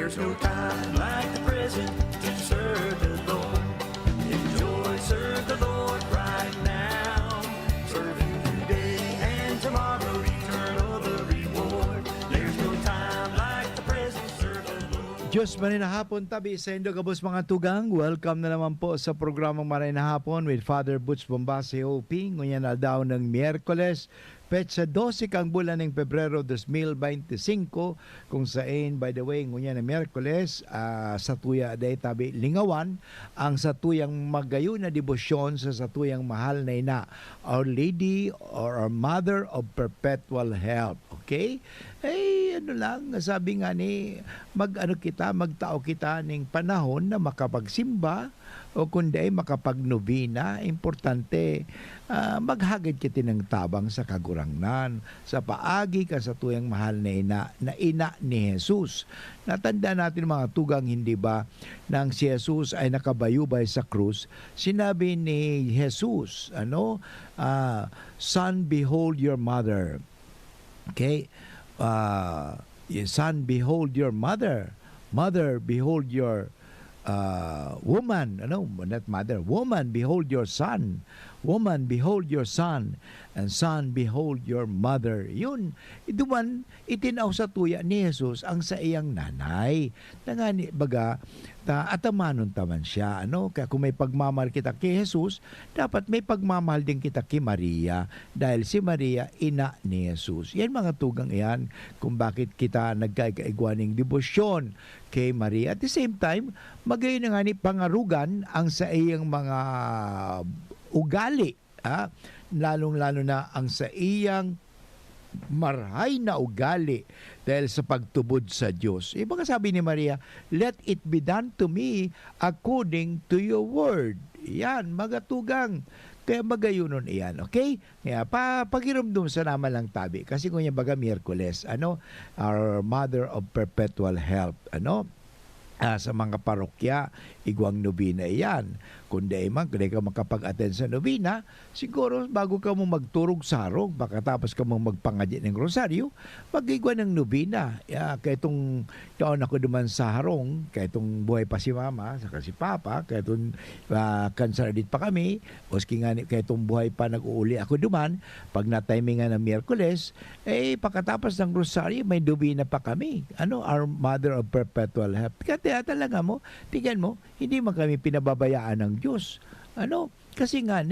There's no time like the present to serve the Lord. Enjoy, serve the Lord right now. Serve Him today and tomorrow, eternal the reward. There's no time like the present, serve the Lord. Diyos maninahapon tabi sa indo kabos mga tugang. Welcome na naman po sa programang Marinahapon with Father Butch Bombase OP. Ngunyan na daw ng Miyerkules, petsa 12 kang bulan ng Pebrero 2025 kung saan, by the way, ngunyan na Miyerkules, sa tuya day tabi lingawan ang satuyang magayon na debosyon sa satuyang mahal na ina, Our Lady or our Mother of Perpetual Help. Okay? Ano lang, sabi nga ni, magtao kita ng panahon na makapagsimba o kundi ay makapagnovena. Importante, maghagad kita ng tabang sa kagurangnan, sa paagi ka sa tuyang mahal na ina ni Jesus. Natanda natin mga tugang, hindi ba, nang si Jesus ay nakabayubay sa krus, sinabi ni Jesus, Son, behold your mother. Okay? Son, behold your mother. Mother, behold your woman. Not mother. Woman, behold your son. Woman, behold your son. And son, behold your mother. Yun. Iduman, itinaw sa tuya ni Jesus ang sa iyang nanay. Nangani, baga, atamanon taman siya. Kaya kung may pagmamahal kita kay Jesus, dapat may pagmamahal din kita kay Maria. Dahil si Maria, ina ni Jesus. Yan mga tugang yan kung bakit kita nagkakaigwaning debosyon kay Maria. At the same time, magayon na nga ni pangarugan ang sa iyang mga ugali. Lalong-lalo na ang sa iyang marhay na ugali dahil sa pagtubod sa Diyos. Baka sabi ni Maria, let it be done to me according to your word. Yan, magatugang. Kaya magayunon iyan, okay? Kaya pagiramdum sa naman lang tabi. Kasi kung yung baga Miyerkules, Our Mother of Perpetual Help, sa mga parokya, igwang nobina iyan. Kundi ka makapag-attend sa nobina, siguro bago ka mo magturog sarong, baka tapos ka mo magpangadya ng rosaryo, mag-igwa ng nobina. Kaya itong taon ako duman sa harong, kaya itong buhay pa si mama, saka si papa, kaya itong kansaradit pa kami, oski nga kaya itong buhay pa nag-uuli ako duman, pag na-timingan ng Miyerkules, pagkatapos ng rosaryo, may nobina pa kami. Our Mother of Perpetual Help. Kaya talaga mo, tingnan mo, hindi man kami pinababayaan ng Diyos. Kasi nga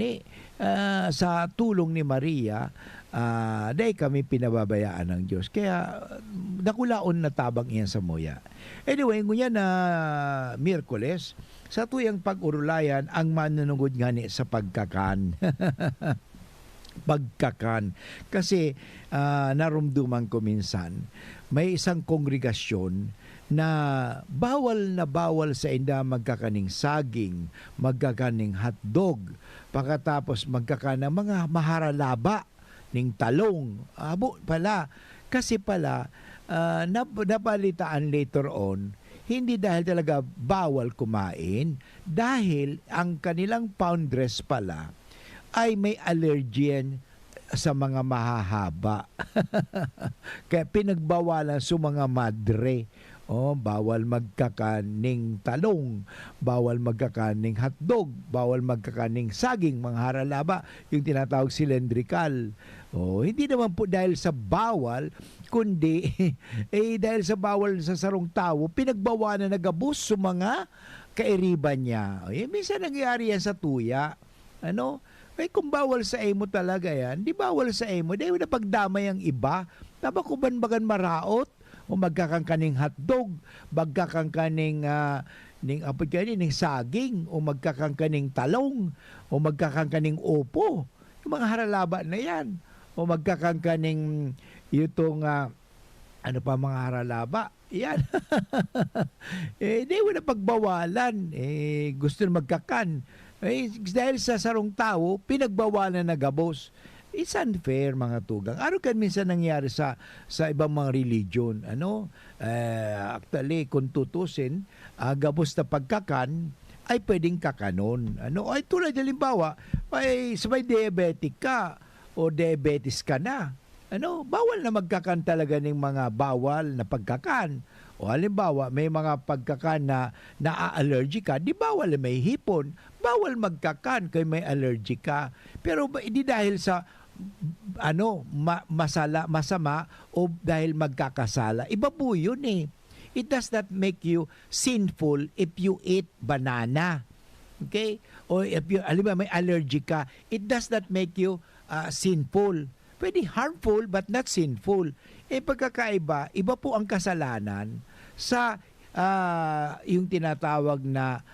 sa tulong ni Maria, dahil kami pinababayaan ng Diyos. Kaya nakulaon na tabang iyan sa moya. Anyway, ngunyan na Miyerkules, sa tuyang pag-urulayan, ang manunugod nga sa pagkakan. Pagkakan. Kasi narumduman ko minsan, may isang kongregasyon na bawal sa inda magkakaning saging, magkakaning hotdog, pagkatapos magkakaning mga maharalaba ning talong. Pala, kasi pala, napalitaan later on, hindi dahil talaga bawal kumain, dahil ang kanilang foundress pala ay may allergen sa mga mahahaba. Kaya pinagbawalan sa mga madre. Bawal magkakaning talong, bawal magkakaning hotdog, bawal magkakaning saging, mga haralaba, yung tinatawag cylindrical. Hindi naman po dahil sa bawal, kundi dahil sa bawal sa sarong tao, pinagbawalan na gabos sa mga kairiban niya. Minsan nangyayari yan sa tuya. Kung bawal sa emo talaga yan, di bawal sa emo, dahil na pagdamay ang iba, tabakuban-bagan maraot, o magkakangkaning hotdog, magkakangkaning ning saging, o magkakangkaning talong, o magkakangkaning opo. Yung mga haralaba na yan. O magkakangkaning itong mga haralaba. Yan. Di wala pagbawalan. Gusto na magkakan. Dahil sa sarong tao, pinagbawalan na gabos. It's unfair, mga tugang. Kan minsan nangyari sa ibang mga religion. Actually, kung tutusin, gabos na pagkakan ay pwedeng kakanon. Ay tulad halimbawa, sa may diabetic ka o diabetes ka na. Bawal na magkakan talaga ng mga bawal na pagkakan. O halimbawa, may mga pagkakan na na-allergy ka, di bawal may hipon. Bawal magkakan kay may allergy ka. Pero hindi dahil sa masama o dahil magkakasala. Iba po yun eh. It does not make you sinful if you eat banana. Okay? O if you, halimbawa may allergy ka, it does not make you sinful. Pwede harmful but not sinful. Pagkakaiba, iba po ang kasalanan sa yung tinatawag na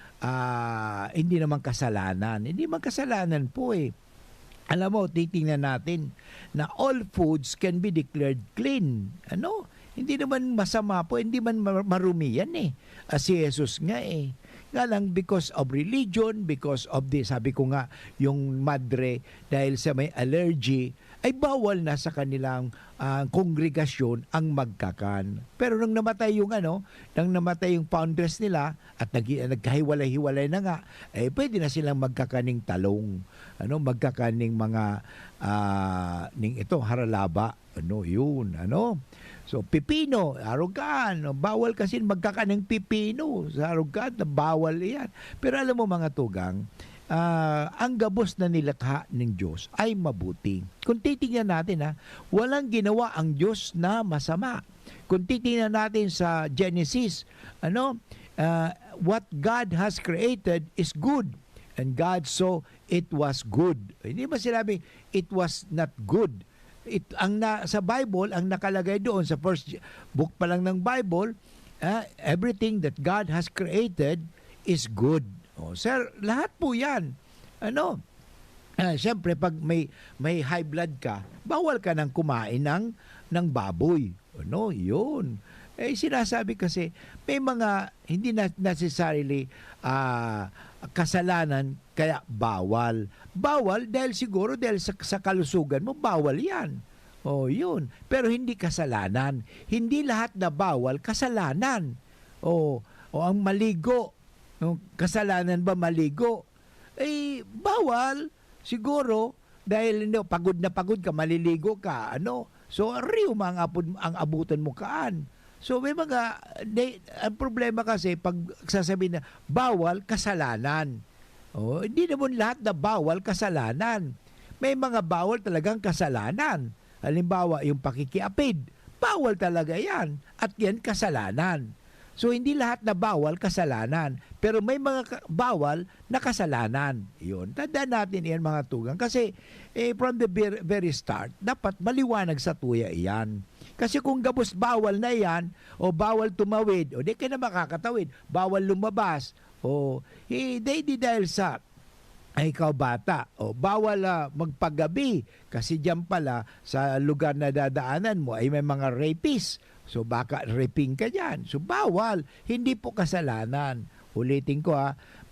hindi naman kasalanan. Hindi naman kasalanan po eh. Alam mo, titingnan natin na all foods can be declared clean. Hindi naman masama po, hindi man marumi yan eh. Si Jesus nga eh. Nga lang because of religion, because of sabi ko nga, yung madre dahil sa may allergy, ay bawal na sa kanilang kongregasyon ang magkakan. Pero nang namatay yung founders nila at nagkahiwalay-hiwalay na nga, pwede na silang magkakaning talong, magkakaning mga haralaba, yun. So, pipino, arugan, bawal kasi magkakaning pipino. Sa arugan, bawal yan. Pero alam mo mga tugang, ang gabos na nilikha ng Diyos ay mabuti. Kung titingnan natin, walang ginawa ang Diyos na masama. Kung titingnan natin sa Genesis, what God has created is good. And God saw it was good. Hindi ba sinabi, it was not good? Sa Bible, ang nakalagay doon sa first book pa lang ng Bible, everything that God has created is good. Sir, lahat po yan. Siyempre, pag may high blood ka, bawal ka nang kumain ng baboy. Yun. Sinasabi kasi, may mga hindi necessarily kasalanan, kaya bawal. Bawal dahil siguro dahil sa kalusugan mo, bawal yan. Yun. Pero hindi kasalanan. Hindi lahat na bawal, kasalanan. O ang maligo, kasalanan ba maligo? Bawal. Siguro, dahil pagod na pagod ka, maliligo ka, So, riuma ang abutan mo kaan. So, may ang problema kasi, pag sasabihin na, bawal, kasalanan. Hindi naman lahat na bawal, kasalanan. May mga bawal talagang kasalanan. Halimbawa, yung pakikiapid, bawal talaga yan. At yan, kasalanan. So, hindi lahat na bawal, kasalanan. Pero may mga bawal na kasalanan. Yun. Tandaan natin yan mga tugang. Kasi, from the very start, dapat maliwanag sa tuya yan. Kasi kung gabos bawal na yan, o bawal tumawid, o di ka na makakatawid, bawal lumabas, o di dahil sa ikaw bata, o bawal magpagabi, kasi diyan pala sa lugar na dadaanan mo ay may mga rapists, so baka raping ka dyan. So bawal, hindi po kasalanan. Ulitin ko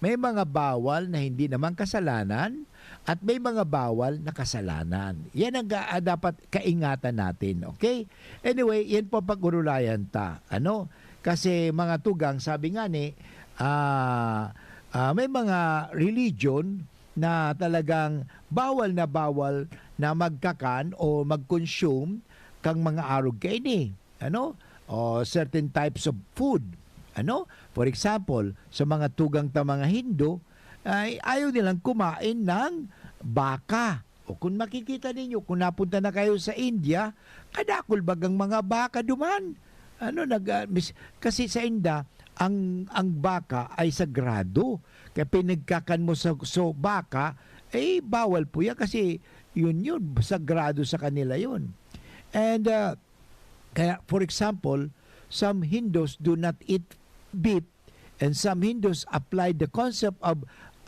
may mga bawal na hindi naman kasalanan, at may mga bawal na kasalanan. Yan ang dapat kaingatan natin, okay? Anyway, yan po pag-urulayan ta. Kasi mga tugang, sabi nga may mga religion na talagang bawal na magkakan o mag-consume kang mga arog kaini. O certain types of food. For example, sa mga tugang ta mga Hindu, ay ayaw nilang kumain ng baka. O kung makikita ninyo, kung napunta na kayo sa India, kadakol bagang mga baka duman. Kasi sa India, ang baka ay sagrado. Kaya pinagkakan mo sa baka, bawal po yan kasi yun, sagrado sa kanila yun. And kaya, for example, some Hindus do not eat beef, and some Hindus apply the concept of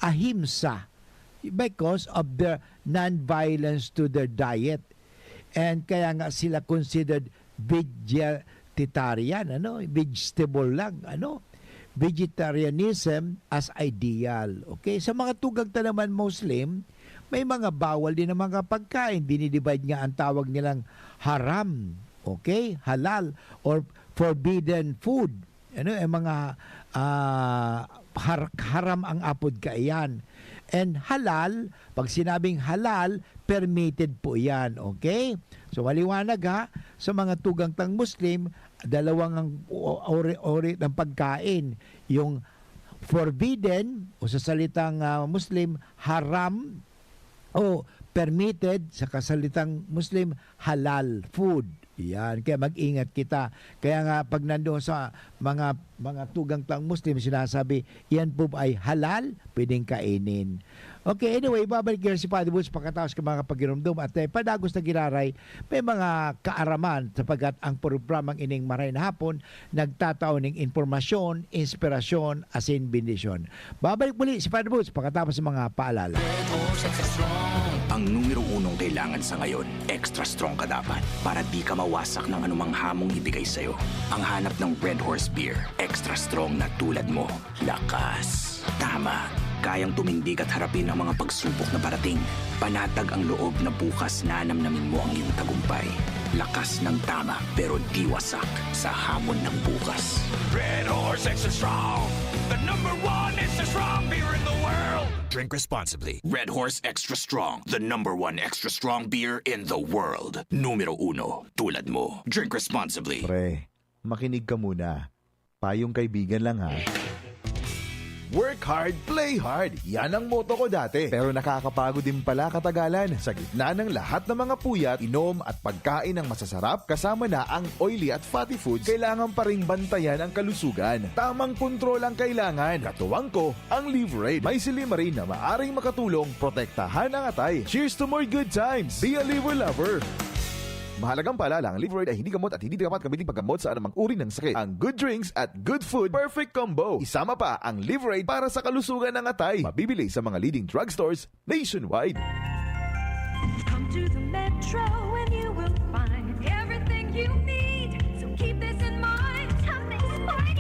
ahimsa because of their non-violence to their diet. And kaya nga sila considered vegetarian, vegetable lang, vegetarianism as ideal. Okay, sa mga tugagta naman Muslim, may mga bawal din ng mga pagkain. Dinidivide nga ang tawag nilang haram, okay, halal or forbidden food. Mga haram ang apod kaiyan. And halal, pag sinabing halal, permitted po yan. Okay? So maliwanag ha, sa mga tugang-tang Muslim, dalawang ang ori ng pagkain. Yung forbidden, o sa salitang Muslim, haram, o permitted, sa kasalitang Muslim, halal food. Yan, kaya mag-ingat kita. Kaya nga pag nandoon sa mga tugang-tang Muslim, sinasabi, yan po ay halal, pwedeng kainin. Okay, anyway, babalik yan si Padre Butch pagkatapos ka mga pagirumdum at padagos na giraray, may mga kaaraman sapagkat ang programang ining maray na hapon, nagtataon ng informasyon, inspirasyon, asin, bendisyon. Babalik muli si Padre Butch pagkatapos ng mga paalala. Ang numero unong kailangan sa ngayon, extra strong ka dapat para di ka mawasak ng anumang hamong ibigay sa'yo. Ang hanap ng Red Horse Beer, extra strong na tulad mo. Lakas. Tama. Kayang tumindig at harapin ang mga pagsubok na parating. Panatag ang loob na bukas na namnamin mo ang iyong tagumpay. Lakas ng tama pero di wasak sa hamon ng bukas. Red Horse Extra Strong, the #1 extra strong beer in the world. Drink responsibly. Red Horse Extra Strong, the #1 extra strong beer in the world. Numero 1, tulad mo. Drink responsibly. Pre, makinig ka muna. Payong kaibigan lang ha. Work hard, play hard. Yan ang motto ko dati. Pero nakakapagod din pala katagalan. Sa gitna ng lahat ng mga puyat, inom at pagkain ng masasarap, kasama na ang oily at fatty foods, kailangan pa ring bantayan ang kalusugan. Tamang kontrol ang kailangan. Katuwang ko, ang Liverade. May silimarin na maaring makatulong, protektahan ang atay. Cheers to more good times. Be a liver lover. Mahalagang paalala, ang Liverade ay hindi gamot at hindi dapat gamitin paggamot sa anumang uri ng sakit. Ang good drinks at good food, perfect combo. Isama pa ang Liverade para sa kalusugan ng atay. Mabibili sa mga leading drugstores nationwide. Come to the Metro and you will find everything you need. So keep this in mind. Something sporty.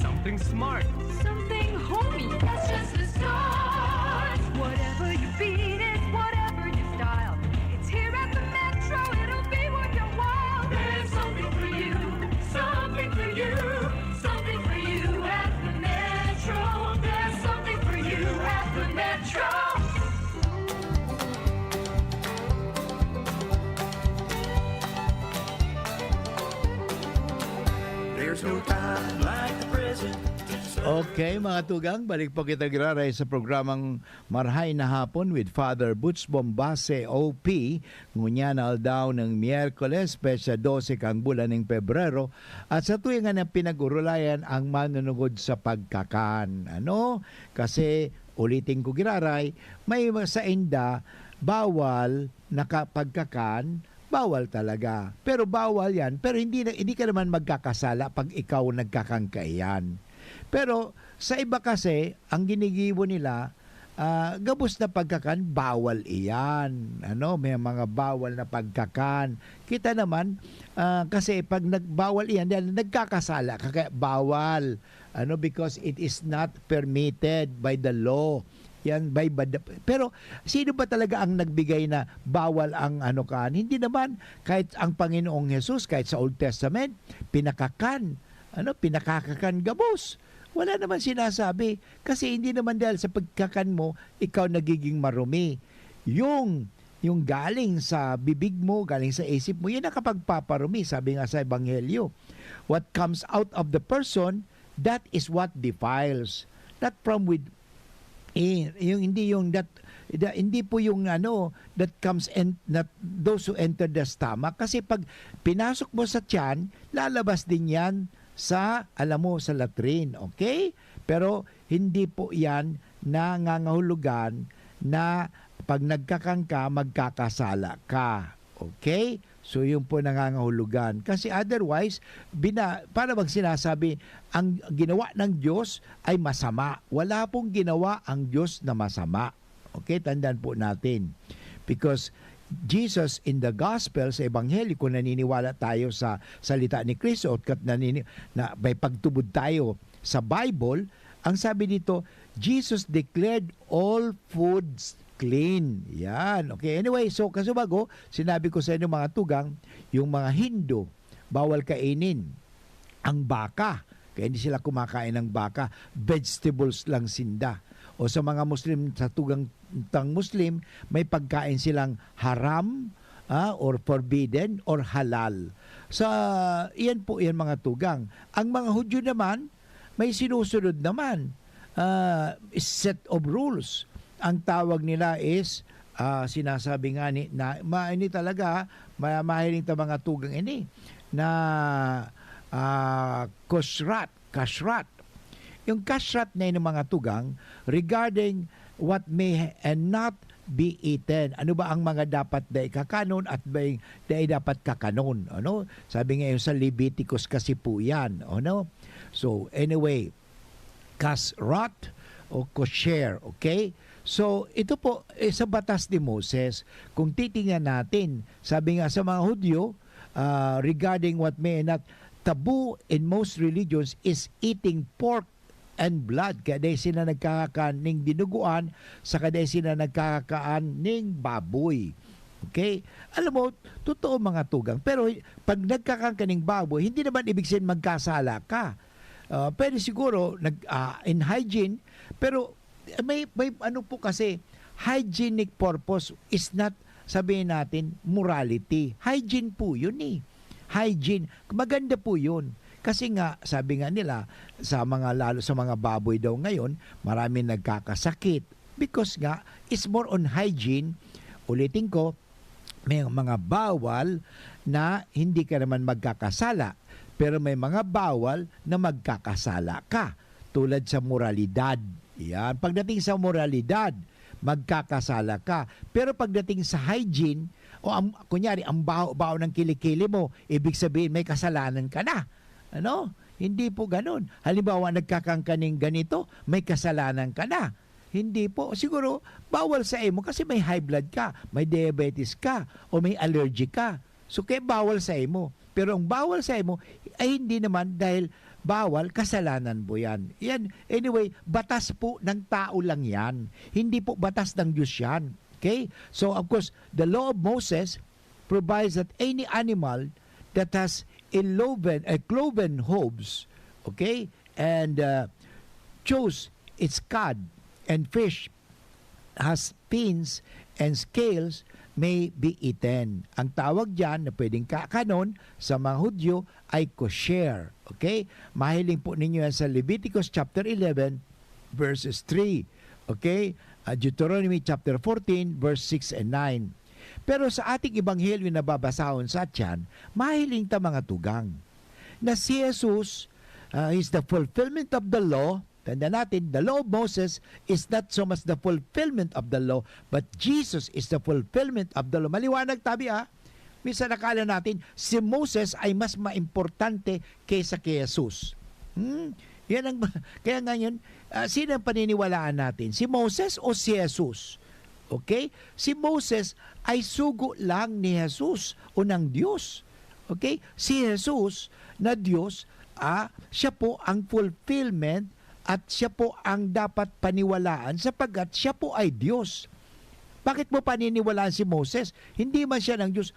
Something smart. Something homey. That's just the start. Whatever you beat it, whatever you style. It's here at the Metro. It'll be worth your while. There's something for you. Something for you. Something for you at the Metro. There's something for you at the Metro. There's no time like the present. Okay mga tugang, balik po kita giraray sa programang Marhay na Hapon with Father Butch Bombase OP. Ngunyanal daw ng Miyerkules, Pesya 12 kang bulan ng Pebrero. At sa tuwing na pinag-urulayan ang manunugod sa pagkakan. Ano? Kasi ulitin ko giraray, may sa inda, bawal na pagkakan, bawal talaga. Pero bawal yan. Pero hindi ka naman magkakasala pag ikaw nagkakangkayan. Pero sa iba kasi, ang ginigibo nila, gabos na pagkakan, bawal iyan. Ano, may mga bawal na pagkakan. Kita naman, kasi pag nagbawal iyan, nagkakasala, kaya bawal. Ano, because it is not permitted by the law. Yan pero sino ba talaga ang nagbigay na bawal ang ano kan? Hindi naman, kahit ang Panginoong Jesus kahit sa Old Testament pinakakan gabos. Wala naman sinasabi kasi hindi naman dahil sa pagkakan mo ikaw nagiging marumi. Yung galing sa bibig mo, galing sa isip mo, yun ang kapagpaparumi, sabi nga sa Ebanghelyo. What comes out of the person, that is what defiles. Not from hindi po yung that comes and not those who enter the stomach, kasi pag pinasok mo sa tiyan, lalabas din yan sa sa latrine, okay? Pero hindi po yan nangangahulugan na pag nagkakangka, magkakasala ka, okay? So yun po nangangahulugan. Kasi otherwise, para bang sinasabi, ang ginawa ng Diyos ay masama. Wala pong ginawa ang Diyos na masama. Okay, tandaan po natin. Because Jesus in the Gospel, sa Ebanghelyo, kung naniniwala tayo sa salita ni Kristo at na may pagtubod tayo sa Bible, ang sabi dito, Jesus declared all foods clean. Yan. Okay. Anyway, so kasubago, sinabi ko sa inyo mga tugang, yung mga Hindu, bawal kainin ang baka. Kaya hindi sila kumakain ng baka. Vegetables lang sinda. O sa mga Muslim, sa tugang tang Muslim, may pagkain silang haram, or forbidden or halal. Sa iyan po yan mga tugang. Ang mga Hudyo naman, may sinusunod naman set of rules. Ang tawag nila is sinasabi nga ni na ini talaga mahiling ta mga tugang ini na kashrat. Yung kashrat na yun ng mga tugang regarding what may and not be eaten. Ano ba ang mga dapat na ikakanon at dapat kakanon? Ano? Sabi ngayon sa Leviticus kasi po yan. Ano? So anyway, kasrat o kosher. Okay? So ito po sa batas ni Moses. Kung titingnan natin, sabi nga sa mga Hudyo, regarding what may not, taboo in most religions is eating pork and blood. Kaya sila nagkakakaan ng dinuguan, saka sila nagkakakaan ng baboy. Okay? Alam mo, totoo mga tugang. Pero pag nagkakakaan ka ng baboy, hindi naman ibig sabihin magkasala ka. Pwede siguro in hygiene, pero may ano po kasi, hygienic purpose is not, sabihin natin, morality. Hygiene po yun eh. Hygiene. Maganda po yun. Kasi nga, sabi nga nila, lalo sa mga baboy daw ngayon, marami nagkakasakit. Because nga, it's more on hygiene. Ulitin ko, may mga bawal na hindi ka naman magkakasala. Pero may mga bawal na magkakasala ka. Tulad sa moralidad. Yan. Pagdating sa moralidad, magkakasala ka. Pero pagdating sa hygiene, kunyari, ang baho ng kilikili mo, ibig sabihin may kasalanan ka na. Ano? Hindi po ganun. Halimbawa, nagkakangkaning ganito, may kasalanan ka na. Hindi po. Siguro, bawal sa imo kasi may high blood ka, may diabetes ka, o may allergy ka. So, kaya bawal sa imo. Pero ang bawal sa imo ay hindi naman dahil bawal, kasalanan po yan. Yan. Anyway, batas po ng tao lang yan. Hindi po batas ng Diyos yan. Okay? So, of course, the law of Moses provides that any animal that has cloven hooves, okay, and chose its cud and fish has fins and scales may be eaten. Ang tawag dyan na pwedeng kakanon sa mga Hudyo ay kosher. Okay? Mahiling po ninyo yan sa Leviticus chapter 11 verses 3. Okay? Deuteronomy chapter 14 verse 6 and 9. Pero sa ating ebanghelyo na babasahon sa tiyan, mahiling ta mga tugang na si Jesus is the fulfillment of the law. Tanda natin, the law of Moses is not so much the fulfillment of the law, but Jesus is the fulfillment of the law. Maliwanag tabi Minsan nakala natin, si Moses ay mas maimportante kaysa kay Jesus. Yan ang, kaya ngayon, sino ang paniniwalaan natin? Si Moses o si Jesus? Okay? Si Moses ay sugo lang ni Jesus o ng Diyos. Okay? Si Jesus na Diyos, siya po ang fulfillment at siya po ang dapat paniwalaan sapagkat siya po ay Diyos. Bakit mo paniniwalaan si Moses? Hindi man siya ng Diyos.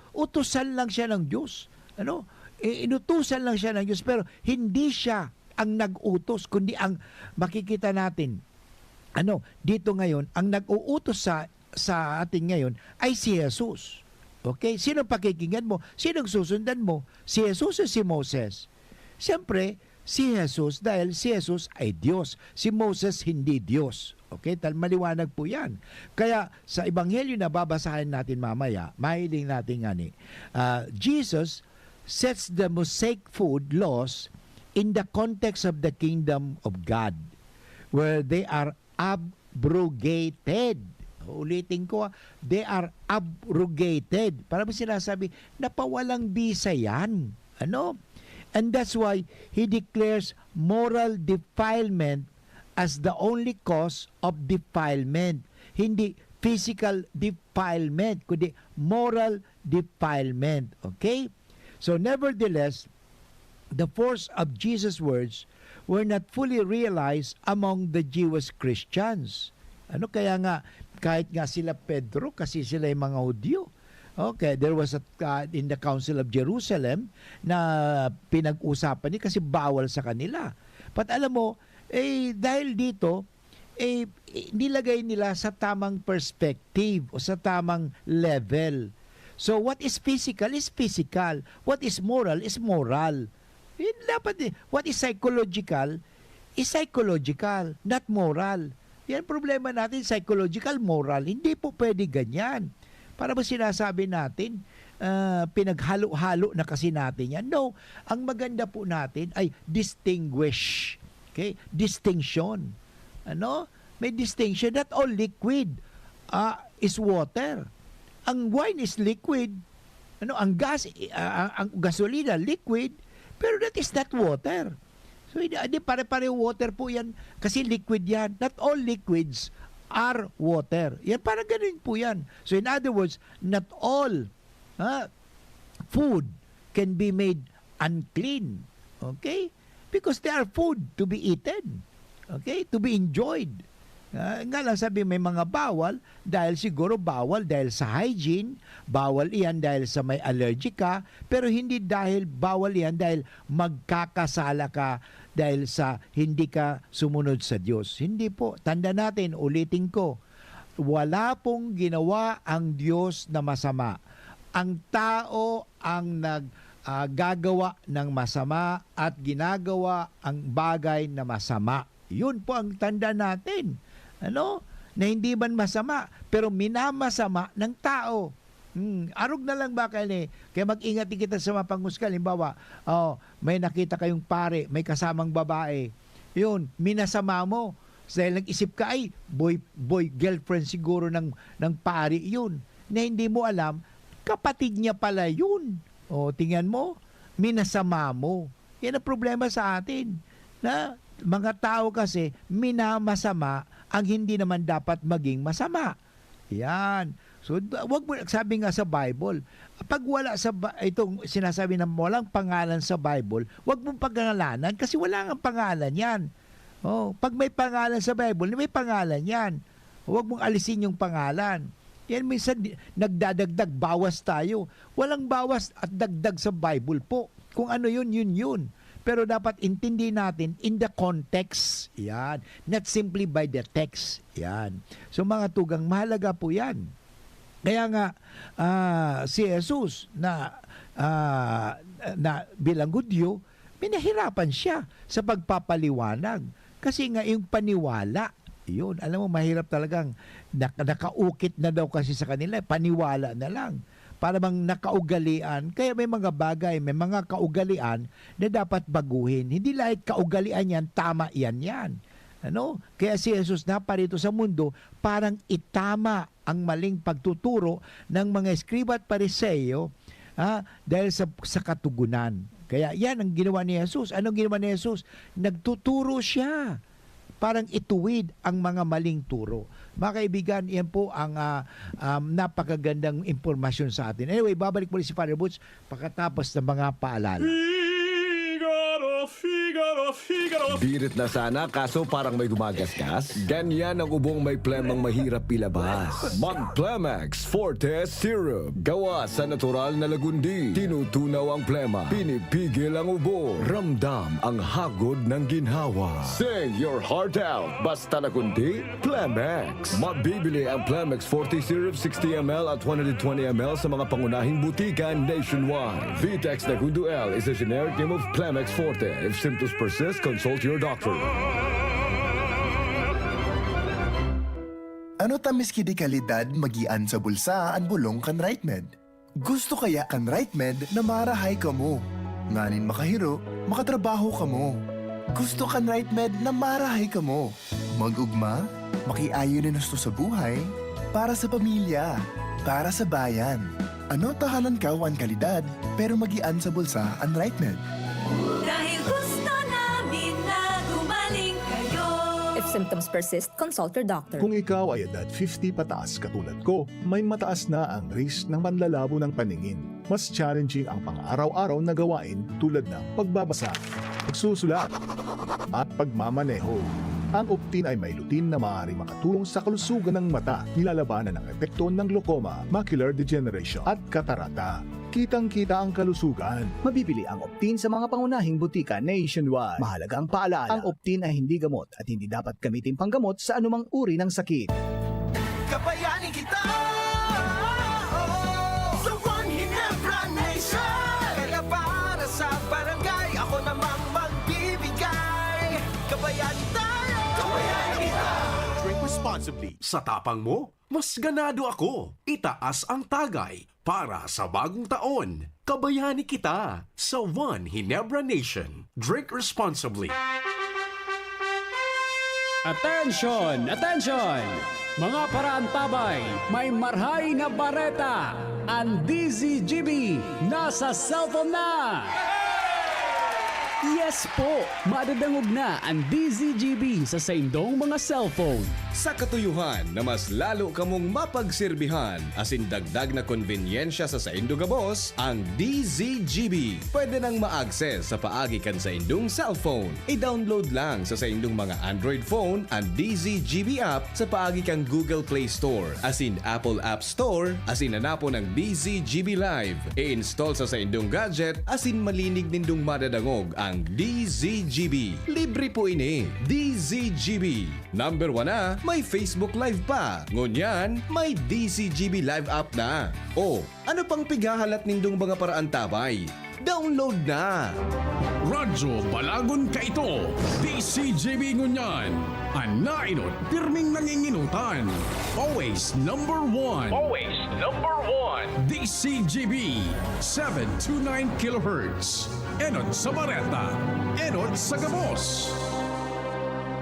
Utusan lang siya ng Diyos. Ano? Inutusan lang siya ng Diyos pero hindi siya ang nag-utos kundi ang makikita natin dito ngayon, ang nag-uutos sa atin ngayon ay si Jesus. Okay? Sino pakikinggan mo? Sinong susundan mo? Si Jesus o si Moses? Siyempre, si Jesus dahil si Jesus ay Diyos. Si Moses hindi Diyos. Okay? Maliwanag po yan. Kaya sa ebanghelyo na babasahin natin mamaya, mahiling natin Jesus sets the Mosaic food laws in the context of the kingdom of God where they are abrogated. Ulitin ko, they are abrogated. Para ba sinasabi, napawalang bisa yan. Ano? And that's why he declares moral defilement as the only cause of defilement. Hindi physical defilement, kundi moral defilement. Okay? So nevertheless, the force of Jesus' words were not fully realized among the Jewish Christians. Kaya nga, kahit nga sila Pedro, kasi sila yung mga Hudyo. Okay, there was in the Council of Jerusalem na pinag-usapan niya kasi bawal sa kanila. But alam mo, dahil dito, nilagay nila sa tamang perspective o sa tamang level. So what is physical is physical. What is moral is moral. Yun dapat eh. What is psychological is psychological, not moral. Yan problema natin, psychological, moral. Hindi po pwede ganyan. Para ba sinasabi natin, pinaghalo-halo na kasi natin yan? No, ang maganda po natin ay distinguish. Okay? Distinction. Ano? May distinction. Not all liquid is water. Ang wine is liquid. Ano? Ang gas, ang gasolina, liquid. Pero that is not water. So, hindi pare-pareho water po yan. Kasi liquid yan. Not all liquids are water. Yan, parang ganun po yan. So, in other words, not all food can be made unclean. Okay? Because they are food to be eaten. Okay? To be enjoyed. Nga lang sabi, may mga bawal dahil siguro bawal dahil sa hygiene, bawal iyan dahil sa may allergic ka, pero hindi dahil bawal iyan dahil magkakasala ka dahil sa hindi ka sumunod sa Diyos. Hindi po. Tanda natin, ulitin ko, wala pong ginawa ang Diyos na masama. Ang tao ang gagawa ng masama at ginagawa ang bagay na masama. Yun po ang tanda natin. Ano? Na hindi man masama, pero minamasama ng tao. Arog na lang ba kayo kaya mag-ingat din kita sa mga panghusga. Halimbawa, may nakita kayong pare, may kasamang babae. Yun, minasama mo. Dahil nag-isip ka, ay, boy girlfriend siguro ng pare yun. Na hindi mo alam, kapatid niya pala yun. O, tingnan mo, minasama mo. Yan ang problema sa atin. Na mga tao kasi minamasama ang hindi naman dapat maging masama. Yan. So, wag mo, sabi nga sa Bible, pag wala itong sinasabi na walang pangalan sa Bible, wag mong pangalanan kasi wala nga pangalan yan. Oh, pag may pangalan sa Bible, may pangalan yan. Wag mong alisin yung pangalan. Yan minsan nagdadagdag, bawas tayo. Walang bawas at dagdag sa Bible po. Kung ano yun, yun. Pero dapat intindi natin in the context. Yan. Not simply by the text. Yan. So mga tugang, mahalaga po yan. Kaya nga, si Jesus na bilang Hudyo, minahirapan siya sa pagpapaliwanag. Kasi nga yung paniwala, yun, alam mo, mahirap talagang nakaukit na daw kasi sa kanila. Paniwala na lang. Para bang nakaugalian. Kaya may mga bagay, may mga kaugalian na dapat baguhin. Hindi lahat kaugalian yan, tama yan. Ano? Kaya si Jesus na parito sa mundo, parang itama ang maling pagtuturo ng mga eskriba at pariseyo dahil sa katugunan. Kaya yan ang ginawa ni Jesus. Anong ginawa ni Jesus? Nagtuturo siya. Parang ituwid ang mga maling turo. Mga kaibigan, yan po ang napakagandang impormasyon sa atin. Anyway, babalik muli si Father Butch pagkatapos ng mga paalala. Birit na sana kaso parang may gumagasgas. Ganyan ang ubong may plemang mahirap ilabas. Mag-Plemex Forte Syrup. Gawa sa natural na lagundi. Tinutunaw ang plema. Pinipigil ang ubo. Ramdam ang hagod ng ginhawa. Sing your heart out. Basta lagundi, Plemex. Mabibili ang Plemex Forte Syrup 60ml at 120ml sa mga pangunahing butika nationwide. Vitex Nagundo L is a generic name of Plemex Forte. If symptoms persist, consult your doctor. Ano tamis kidi kalidad magian sa bulsa ang bulong kan RightMed? Gusto kaya kan RightMed na marahay ka mo? Nganin makahiro, makatrabaho ka mo. Gusto kan RightMed na marahay ka mo? Magugma, makiayo na nasto sa buhay, para sa pamilya, para sa bayan. Ano tahanan ka ang kalidad, pero magian sa bulsa ang RightMed? Dahil gusto namin na gumaling kayo. If symptoms persist, consult your doctor. Kung ikaw ay edad 50 pataas katulad ko, may mataas na ang risk ng panlalabo ng paningin. Mas challenging ang pang-araw-araw na gawain tulad ng pagbabasa, pagsusulat, at pagmamaneho. Ang Optin ay may lutin na maaari makatulong sa kalusugan ng mata, nilalabanan ang epekto ng glaucoma, macular degeneration at katarata. kitang-kita ang kalusugan. Mabibili ang Optin sa mga pangunahing butika nationwide. Mahalaga ang paalala, ang Optin ay hindi gamot at hindi dapat gamitin panggamot sa anumang uri ng sakit. Kabayanin kita sa One Ginebra Nation. Kaya para sa barangay, ako namang magbibigay. Kabayanin tayo, kabayanin kita. Drink responsibly. Sa tapang mo, mas ganado ako. Itaas ang tagay para sa bagong taon. Kabayani kita sa One Ginebra Nation. Drink responsibly. Attention! Attention! Mga paraantabay, may marhay na bareta. Ang DZGB nasa cellphone na! Yes po! Madadangog na ang DZGB sa saindong mga cellphone. Sa katuyuhan na mas lalo kamong mapagsilbihan asin dagdag na konbinyensya sa saindo gabos, ang DZGB pwede nang ma-access sa paagi kan sa indong cellphone. I-download lang sa saindong mga Android phone ang DZGB app sa paagi kang Google Play Store asin Apple App Store asin hanapo ng DZGB Live. I-install sa saindong gadget asin malinig nindong madadangog ang DZGB. Libre po ini. DZGB. Number 1 na, may Facebook Live pa. Ngunyan, may DZGB Live app na. O, ano pang pigahalat nindong mga paraan tabay? Download na! Radyo Balagon ka ito, DCGB Ngunyan. Ang nainot, pirming nanginginutan. Always number one. Always number one. DCGB, 729 kHz. Enod sa Bareta, Enod sa Gabos.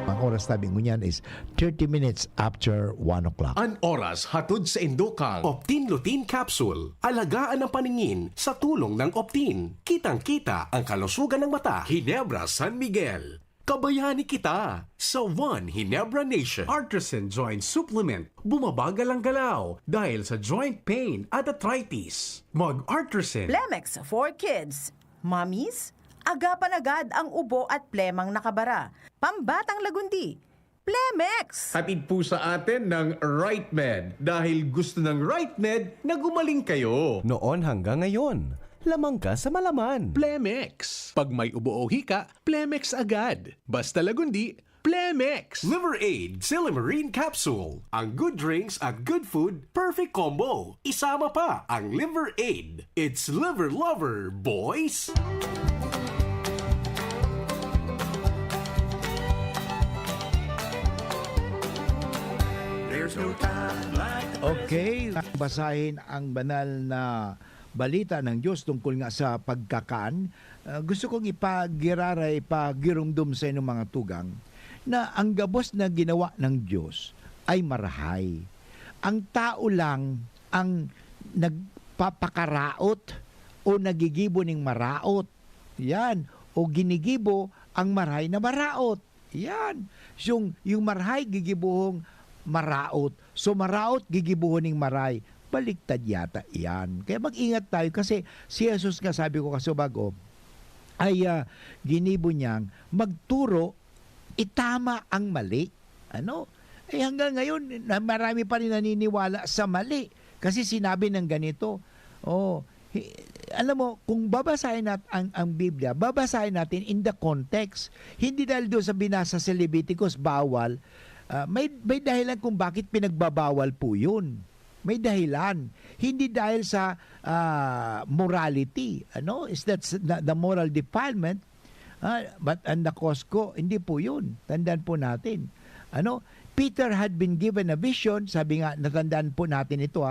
Ang oras tabi ngunyan is 30 minutes after 1 o'clock. An oras hatod sa Indokang Optin Lutein Capsule. Alagaan ang paningin sa tulong ng Optin. Kitang-kita ang kalusugan ng mata. Ginebra San Miguel. Kabayani kita sa One Ginebra Nation. Artisan Joint Supplement. Bumabagal ang galaw dahil sa joint pain at arthritis. Mag-Artisan. Plemex for Kids. Mommies, agapan agad ang ubo at plemang nakabara. Pambatang lagundi. Plemex! Hatid po sa atin ng RightMed dahil gusto ng RightMed na gumaling kayo. Noon hanggang ngayon, lamang ka sa malaman. Plemex. Pag may ubo o hika, Plemex agad. Basta lagundi, Plemex. Liver Aid Silimarine Capsule. Ang good drinks at good food, perfect combo. Isama pa ang Liver Aid. It's liver lover, boys! There's no time like the Okay, basahin ang banal na balita ng Diyos tungkol nga sa pagkakaan. Gusto kong ipagiraray, ipagirumdum sa inyong mga tugang na ang gabos na ginawa ng Diyos ay marahay. Ang tao lang ang nagpapakaraot o nagigibo ng maraot. Yan. O ginigibo ang marahay na maraot. Yan. Yung marahay gigibuhong maraot. So maraot gigibuhon ng maray. Baliktad yata yan. Kaya mag-ingat tayo kasi si Jesus nga sabi ko kasubago ay ginibo niyang magturo itama ang mali. Ano? Eh hanggang ngayon marami pa rin naniniwala sa mali kasi sinabi ng ganito. Alam mo, kung babasahin natin ang Biblia, babasahin natin in the context. Hindi dahil doon sa binasa sa Leviticus bawal. May dahilan kung bakit pinagbabawal po yun. May dahilan. Hindi dahil sa morality. Ano? Is that the moral defilement? But ang the cause ko, hindi po yun. Tandaan po natin. Ano? Peter had been given a vision. Sabi nga, natandaan po natin ito.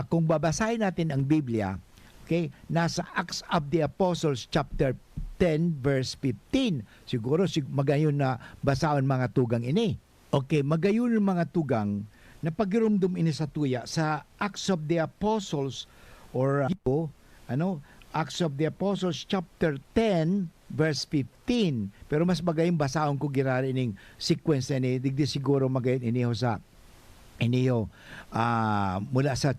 Kung babasahin natin ang Biblia, okay, nasa Acts of the Apostles chapter 10 verse 15. Siguro magayon na basahon mga tugang ini. Okay, magayon mga tugang na pagirumdum ini sa tuya sa Acts of the Apostles or Acts of the Apostles chapter 10 verse 15. Pero mas magayong basahon ko girari ning sequence ni digdi siguro magayon iniho sa mula sa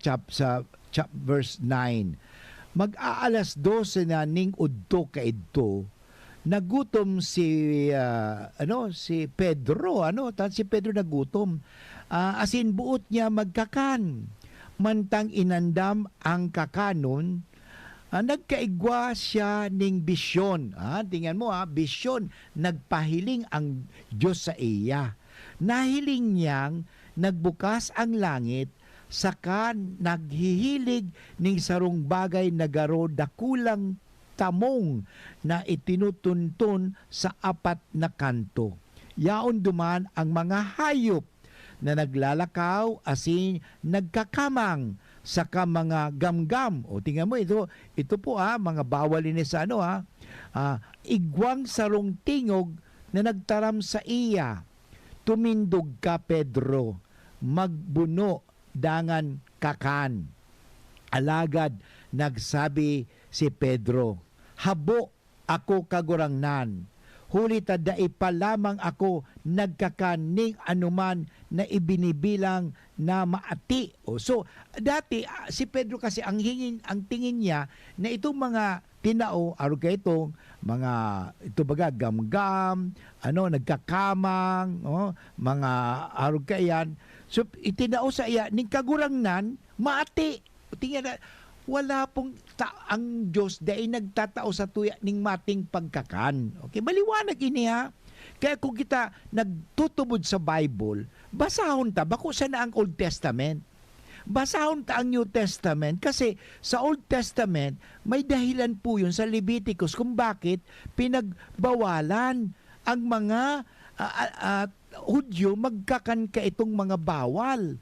verse 9. Mag-aalas 12 na ning udto kaidto. Nagutom si Pedro, si Pedro nagutom. Asin buot niya magkakan. Mantang inandam ang kakanon, nagkaigwa siya ning bisyon. Tingnan mo bisyon, nagpahiling ang Diyos sa iya. Nahiling niyang nagbukas ang langit, saka naghihilig ning sarong bagay na garo dakulang tamong na itinutuntun sa apat na kanto. Yaon duman ang mga hayop na naglalakaw asin nagkakamang saka mga gamgam. O tingnan mo ito po mga bawal ini sa igwang sarong tingog na nagtaram sa iya. Tumindog ka, Pedro, magbuno dangan kakan. Alagad nagsabi si Pedro, habo ako kagurangnan. Huli tadai pa lamang ako nagkakaning anuman na ibinibilang na maati. So dati si Pedro kasi ang tingin niya na itong mga tinao aro kay itong mga gamgam, nagkakamang, mga aro kayan. So itinao sa iya ning kagurangnan maati. Tingnan wala pong ang Diyos dahil nagtatao sa tuya ning mating pagkakan. Okay, maliwanag ini Kaya kung kita nagtutubod sa Bible, basahon ta bako sa na ang Old Testament. Basahon ta ang New Testament kasi sa Old Testament may dahilan po yun sa Leviticus kung bakit pinagbawalan ang mga Hudyo magkakan ka itong mga bawal.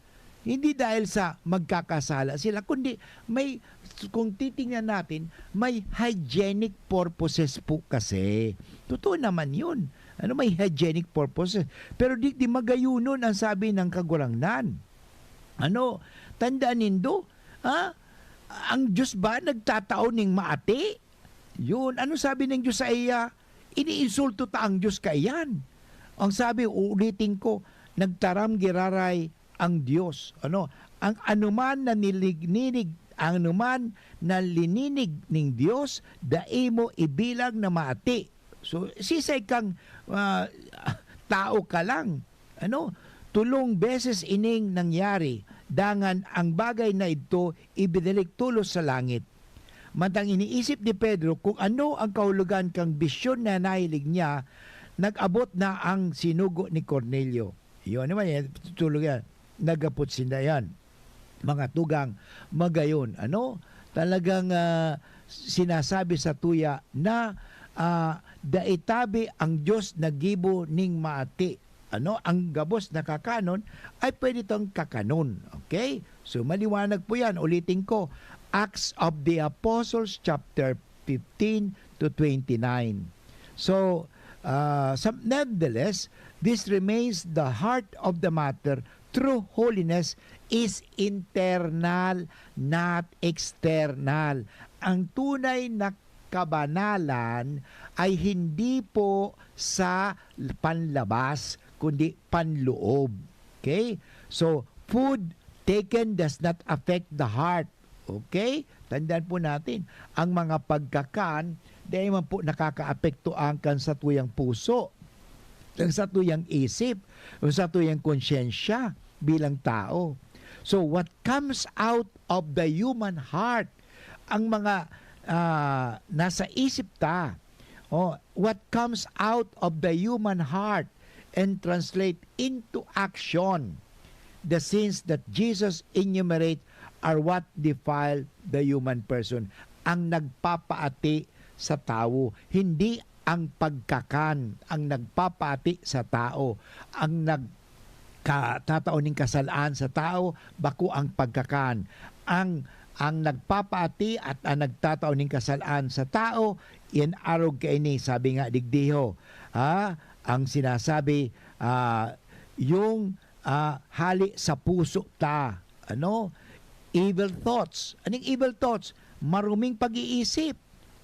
Hindi dahil sa magkakasala sila, kundi kung titingnan natin, may hygienic purposes po kasi. Totoo naman yun. May hygienic purposes. Pero di magayunon ang sabi ng kagurangnan. Tandaan nindo, ang Diyos ba nagtatao ning maati? Yun. Ano sabi ng Diyos sa iya? Iniinsulto ta ang Diyos kaiyan. Ang sabi, uulitin ko, nagtaram giraray ang Diyos. Ang anuman na nilinig, ang anuman na lininig ng Diyos, dai mo ibilang na maati. So, sisay kang tao ka lang. Tulong beses ining nangyari, dangan ang bagay na ito ibinalik tulos sa langit. Mantang iniisip ni Pedro kung ano ang kahulugan kang bisyon na nahilig niya, nag-abot na ang sinugo ni Cornelio. Yun naman yan, tulog yan. Nagapot sinda yan. Mga tugang magayon. Talagang sinasabi sa tuya na daitabi ang Diyos nagibo ning maati. Ang gabos na kakanon ay pwede itong kakanon. Okay? So maliwanag po yan. Ulitin ko. Acts of the Apostles chapter 15 to 29. So, nevertheless, this remains the heart of the matter. True holiness is internal, not external. Ang tunay na kabanalan ay hindi po sa panlabas, kundi panloob. Okay? So, food taken does not affect the heart. Okay? Tandaan po natin, ang mga pagkakan, dahil man po nakakaapekto ang kan sa tuyang puso, ang sa tuyang isip, o sa tuyang konsyensya bilang tao. So what comes out of the human heart, ang mga nasa isip ta, what comes out of the human heart and translate into action, the sins that Jesus enumerate are what defile the human person. Ang nagpapaati sa tao, hindi ang pagkakan ang nagpapaati sa tao. Ang nagtatao ng kasalaan sa tao, bako ang pagkakan. Ang nagpapaati at ang nagtatao ng kasalaan sa tao, yan arog kaini, sabi nga digdiho. Ang sinasabi, yung hali sa puso ta. Evil thoughts. Anong evil thoughts? Maruming pag-iisip.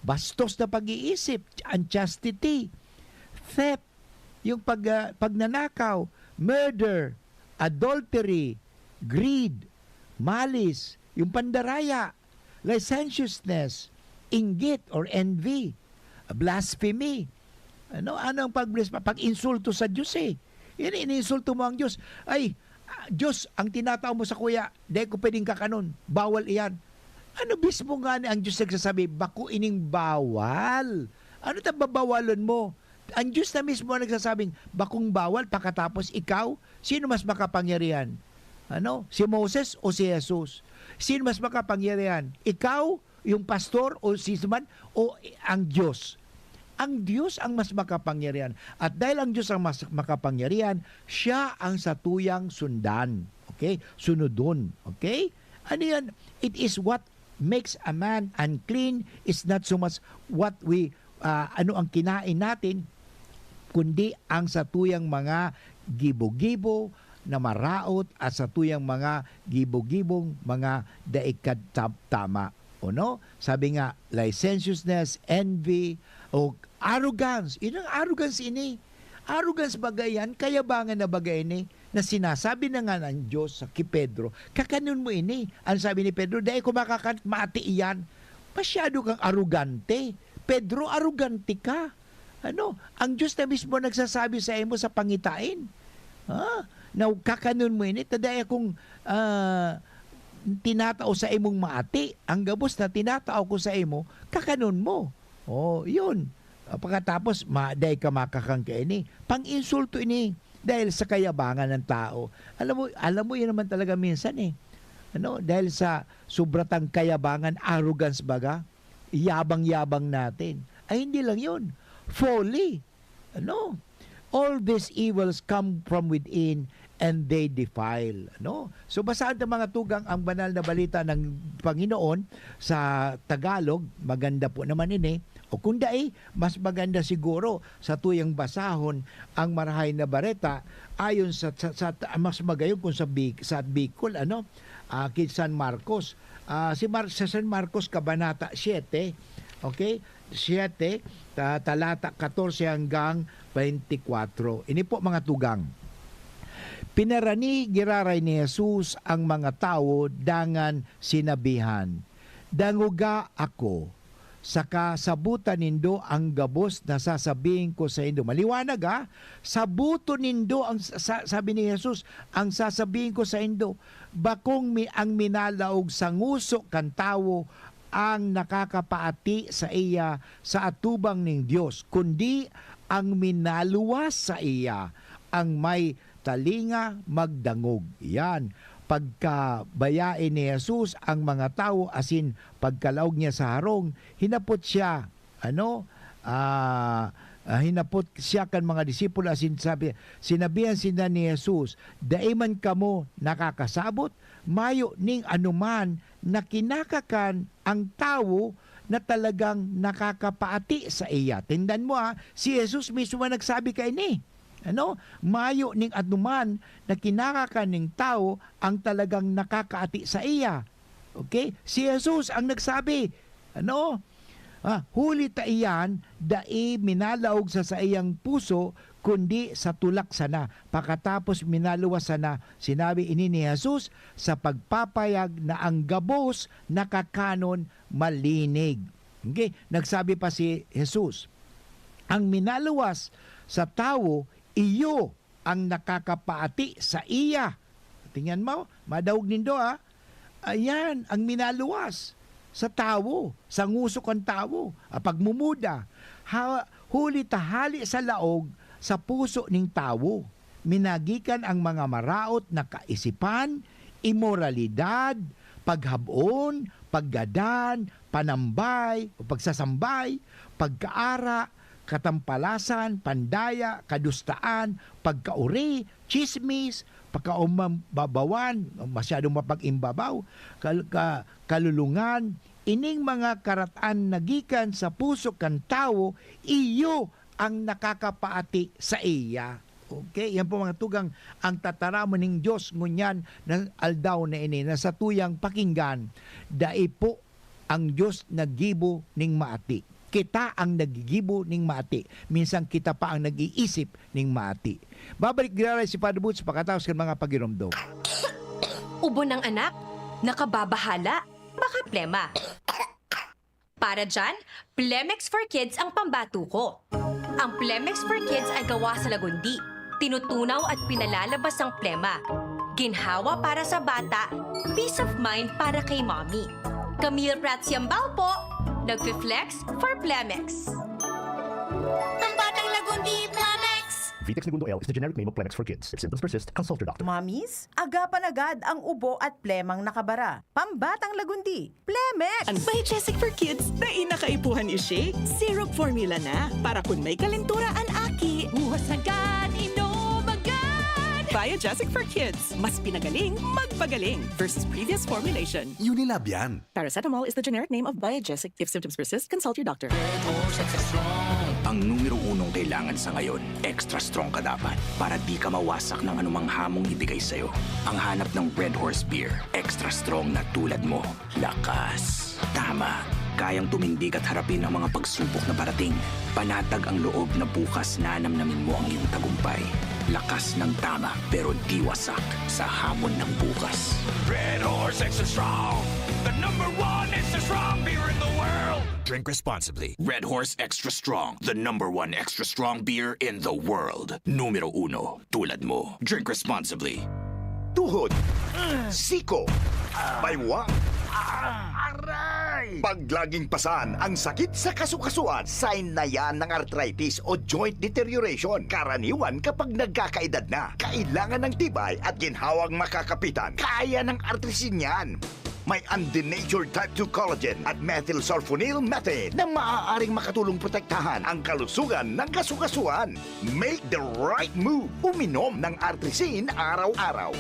Bastos na pag-iisip. Unchastity. Theft. Yung pagnanakaw. Murder. Adultery. Greed. Malice. Yung pandaraya. Licentiousness. Inggit or envy. Blasphemy. Anong pag-insulto sa Diyos Yan, ininsulto mo ang Diyos. Ay, Diyos, ang tinatao mo sa kuya, dahil ko pwedeng kakanon. Bawal iyan. Ano mismo nga ni ang Diyos nagsasabi, bako ining bawal. Ano babawalan mo? Ang Diyos na mismo ang nagsasabing, bakong bawal, pagkatapos ikaw, sino mas makapangyarihan? Ano? Si Moses o si Jesus? Sino mas makapangyarihan? Ikaw, yung pastor o si man o ang Diyos? Ang Diyos ang mas makapangyarihan. At dahil ang Diyos ang mas makapangyarihan, siya ang satuyang sundan. Okay? Sunodon. Okay? Ano yan? It is what makes a man unclean. It's not so much what we, ano ang kinain natin, kundi ang satuyang mga gibo-gibo na maraot at satuyang mga gibo-gibong mga daikad tama. O no? Sabi nga, licentiousness, envy, o arrogance. Inang arrogance ini. Arrogance bagay yan, kayabangan na bagay ini, na sinasabi na nga ng Diyos sa kay Pedro, kakanon mo ini. Ang sabi ni Pedro, dahil kung mati iyan, masyado kang arrogante. Pedro, arrogante ka. Ano? Ang Diyos na mismo nagsasabi sa imo sa pangitain. Na kakanon mo ini, taday akong tinatao sa imong maati. Ang gabos na tinatao ko sa imo, kakanon mo. Yun. Pagkatapos, dahil ka makakang ka ini, pang-insulto ini, dahil sa kayabangan ng tao. Alam mo yun naman talaga minsan Ano? Dahil sa sobratang kayabangan, arrogance baga, yabang-yabang natin. Ay, hindi lang yun. Folly. Ano? All these evils come from within and they defile. No? So basahan ng mga tugang ang banal na balita ng Panginoon sa Tagalog. Maganda po naman ini. O kung mas maganda siguro sa tuyang basahon ang marahay na bareta ayon sa mas magayon kung sa Bicol, ano? Kay San Marcos. Sa San Marcos Kabanata 7, okay? 7, talata 14 hanggang 24. Ini po mga tugang. Pinarani giraray ni Jesus ang mga tao dangan sinabihan, danguga ako, saka sabutan nindo ang gabos na sasabihin ko sa indo. Maliwanag sabuto nindo ang sabi ni Jesus, ang sasabihin ko sa indo. Bakong ang minalaog sa nguso kan tawo ang nakakapaati sa iya sa atubang ng Diyos, kundi ang minaluwas sa iya ang may talinga magdangog. Yan. Pagkabayain ni Jesus ang mga tao, asin pagkalaog niya sa harong, hinapot siya, hinapot siya kan mga disipulo, asin sinabihan sila ni Jesus, daiman kamo nakakasabot, mayo ning anuman na kinakakan ang tao na talagang nakakapaati sa iya. Tindan mo si Jesus mismo nagsabi kay ni. Mayo ning anuman na kinakakan ng tao ang talagang nakakaati sa iya. Okay? Si Jesus ang nagsabi. Huli ta iyan, dai minalaog sa iyang puso, kundi sa tulak sana. Pagkatapos minaluwas sana, sinabi ini ni Jesus, sa pagpapayag na ang gabos nakakanon malinig. Okay? Nagsabi pa si Jesus, ang minaluwas sa tao, iyo ang nakakapaati sa iya. Tingnan mo, madawag nindo Ayan, ang minaluwas sa tao, sa ngusok ang tao, pagmumuda. Huli tahali sa laog, sa puso ng tao. Minagikan ang mga maraot na kaisipan, imoralidad, paghabon, paggadan, panambay, o pagsasambay, pagkaara, katampalasan, pandaya, kadustaan, pagkauri, chismis, pagkaumbabawan, masyadong mapag-imbabaw, kalulungan, ining mga karatan nagikan sa puso kan tao, iyo ang nakakapaati sa iya. Okay, yan po mga tugang ang tataramo ng Diyos ngunyan na aldaw na ini na sa tuyang pakinggan, dai po ang Diyos nagibo ning maati. Kita ang nagigibo ning maati. Minsan kita pa ang nag-iisip ning maati. Babalik giraray si Father Boots pagkatapos ng mga pagiromdom. Ubo ng anak, nakababahala, baka plema. Para dyan, Plemex for Kids ang pambato ko. Ang Plemex for Kids ay gawa sa lagundi. Tinutunaw at pinalalabas ang plema. Ginhawa para sa bata, peace of mind para kay mommy. Camille Pratsiambao po, nagfi-flex for Plemex. Pambatang Lagundi, Plemex! Vitex Segundo L is the generic name of Plemex for kids. If symptoms persist, consult your doctor. Mommies, agapan agad ang ubo at plemang nakabara. Pambatang Lagundi, Plemex! Ang Biogesic for Kids na inakaipuhan ni Shake, syrup formula na para kung may kalentura ang aki. Buwas agad, inom agad! Biogesic for Kids, mas pinagaling, magpagaling versus previous formulation. Unilab yan. Paracetamol is the generic name of Biogesic. If symptoms persist, consult your doctor. Ang numero unong kailangan sa ngayon, extra strong ka dapat para di ka mawasak ng anumang hamong ibigay sa'yo. Ang hanap ng Red Horse Beer, extra strong na tulad mo. Lakas. Tama. Kayang tumindig at harapin ang mga pagsubok na parating. Panatag ang loob na bukas na namnamin mo ang iyong tagumpay. Lakas ng tama pero di wasak sa hamon ng bukas. Red Horse Extra Strong, the #1 extra strong beer in the world. Drink responsibly. Red Horse Extra Strong, the #1 extra strong beer in the world. Numero 1, tulad mo. Drink responsibly. Tuhod, siko, baywang, aray! Pag laging pasan ang sakit sa kasukasuan, sign na yan ng arthritis o joint deterioration. Karaniwan kapag nagkakaedad na, kailangan ng tibay at ginhawang makakapitan. Kaya ng artrisin yan. May undenatured type 2 collagen at methylsulfonyl methane na maaaring makatulong protektahan ang kalusugan ng kasukasuan. Make the right move. Uminom ng artrisin araw-araw.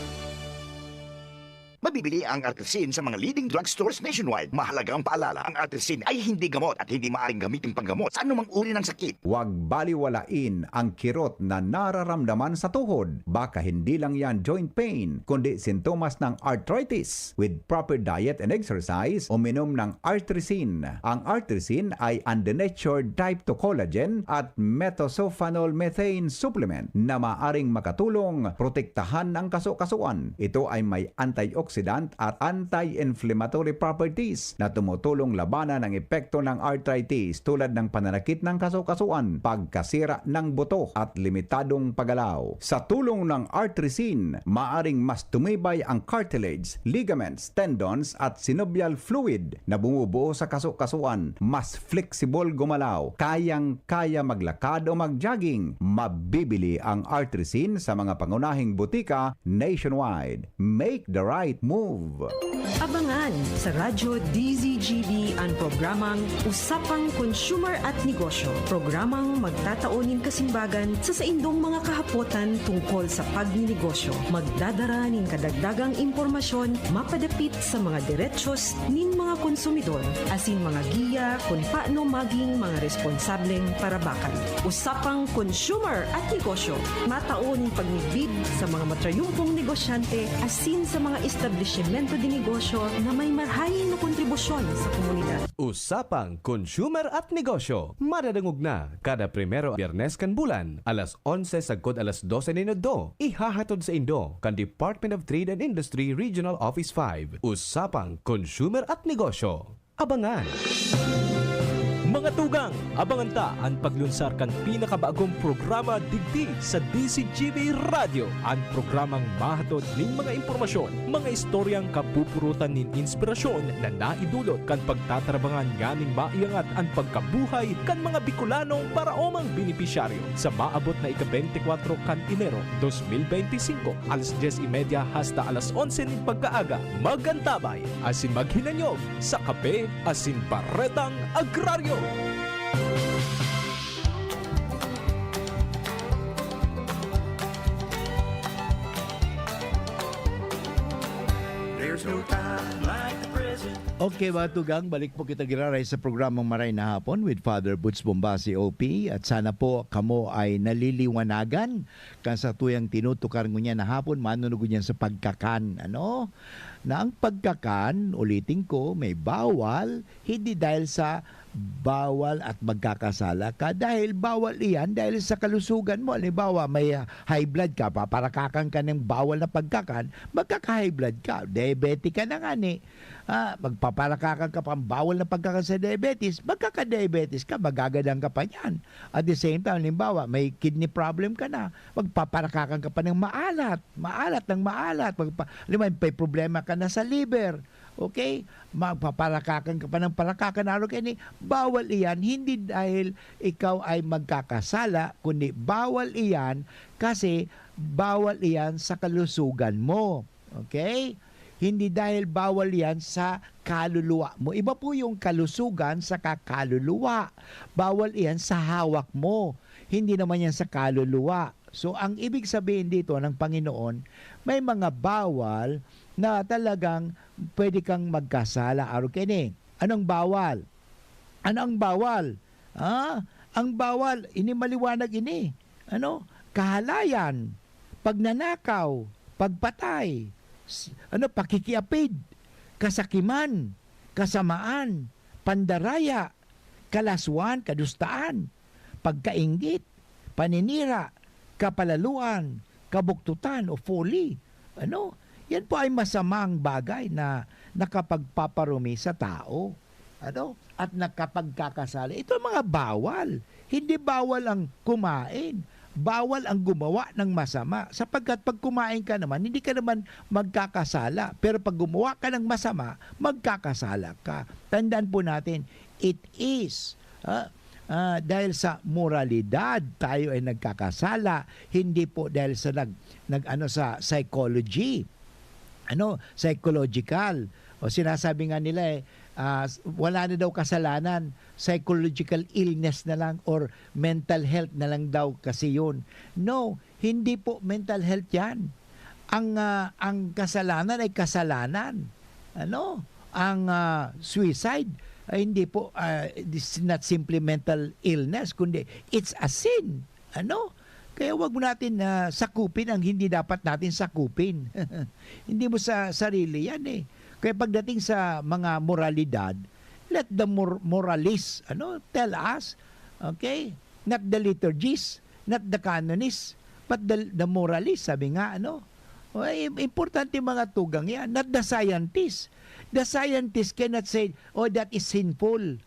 Mabibili ang artrisin sa mga leading drugstores nationwide. Mahalagang paalala, ang artrisin ay hindi gamot at hindi maaaring gamitin panggamot sa anumang uri ng sakit. Huwag baliwalain ang kirot na nararamdaman sa tuhod. Baka hindi lang yan joint pain, kundi sintomas ng arthritis. With proper diet and exercise, uminom ng artrisin. Ang artrisin ay undenatured type 2 collagen at methylsulfonyl methane supplement na maaaring makatulong protektahan ang kasukasuan. Ito ay may antioxidant at anti-inflammatory properties na tumutulong labanan ang epekto ng arthritis tulad ng pananakit ng kasukasuan, pagkasira ng buto at limitadong paggalaw. Sa tulong ng artrisin, maaring mas tumibay ang cartilage, ligaments, tendons at synovial fluid na bumubuo sa kasukasuan, mas flexible gumalaw, kayang-kaya maglakad o mag-jogging. Mabibili ang artrisin sa mga pangunahing butika nationwide. Make the right move. Abangan sa Radyo DZGB ang programang Usapang Consumer at Negosyo. Programang magtataunin kasimbagan sa saindong mga kahapotan tungkol sa pagninegosyo. Magdadara nin kadagdagang impormasyon mapadapit sa mga diretsyon nin mga konsumidor asin mga giya kung paano maging mga responsableng parabakan. Usapang Consumer at Negosyo. Mataon pagnibid sa mga matrayumpong negosyante asin sa mga establishmento de negosyo na may marhayin na kontribusyon sa komunidad. Usapang Consumer at Negosyo. Madadangog na kada primero Biyernes kan bulan, alas 11 sagkod alas 12 minuto. Ihahatod sa Indo kan Department of Trade and Industry Regional Office 5. Usapang Consumer at Negosyo. Abangan! Mga tugang, abangan ta ang paglunsar kan pinakabagong programa digdi sa DCGB Radio. Ang programang mahatod ning mga impormasyon, mga istoryang kapupurutan nin inspirasyon na naidulot kan pagtatrabangan ganing maiangat ang pagkabuhay kan mga Bicolanong paraomang benepisyaryo sa maabot na ika-24 kan Enero 2025 alas 10:30 hasta alas 11 ning pagkaaga. Magantabay asin maghinanyog sa kape asin baretang agraryo. There's no time like the present. Okay mga tugang, balik po kita giraray sa programang Maray na Hapon with Father Butch Bombasi OP at sana po kamo ay naliliwanagan kan sa tuyang tinutukar niya na hapon manunog niya sa pagkakan na ang pagkakan, ulitin ko, may bawal, hindi dahil sa bawal at magkakasala ka, dahil bawal iyan dahil sa kalusugan mo. Halimbawa, may high blood ka, paparakakan ka ng bawal na pagkakan, magkaka-high blood ka, diabetic ka na nga magpa magpaparakakan ka pa, bawal na pagkakasa diabetes, magkaka-diabetes ka, magagadang ka pa niyan. At the same time, halimbawa, may kidney problem ka na, magpaparakakan ka pa ng maalat ng maalat. Halimbawa, may problema ka na sa liver, okay? Magpaparakakan ka pa ng parakakan na kini, bawal iyan, hindi dahil ikaw ay magkakasala, kundi bawal iyan kasi bawal iyan sa kalusugan mo. Okay? Hindi dahil bawal yan sa kaluluwa mo. Iba po yung kalusugan sa kaluluwa. Bawal yan sa hawak mo. Hindi naman yan sa kaluluwa. So, ang ibig sabihin dito ng Panginoon, may mga bawal na talagang pwede kang magkasala. Araw kini. Anong bawal? Ano ang bawal? Ang bawal, ini maliwanag ini. Ano? Kahalayan, pagnanakaw, pagpatay, pakikiapid, kasakiman, kasamaan, pandaraya, kalaswan, kadustaan, pagkainggit, paninira, kapalaluan, kabuktutan o folly. Yan po ay masamang bagay na nakapagpaparumi sa tao. At nakapagkakasala. Ito ang mga bawal. Hindi bawal ang kumain. Bawal ang gumawa ng masama. Sapagkat pag kumain ka naman, hindi ka naman magkakasala. Pero pag gumawa ka ng masama, magkakasala ka. Tandaan po natin, it is dahil sa moralidad tayo ay nagkakasala, hindi po dahil sa sa psychology. Psychological. O sinasabi nga nila wala na daw kasalanan, psychological illness na lang or mental health na lang daw kasi yun. No, hindi po mental health yan. Ang kasalanan ay kasalanan. Ang suicide ay hindi po, this is not simply mental illness, kundi it's a sin. Kaya wag mo natin sakupin ang hindi dapat natin sakupin. Hindi mo sa sarili yan eh. Kaya pagdating sa mga moralidad, let the moralists tell us, okay? Not the liturgies, not the canonists, but the moralists, sabi nga, importante mga tugang yan, not the scientists. The scientists cannot say, that is sinful.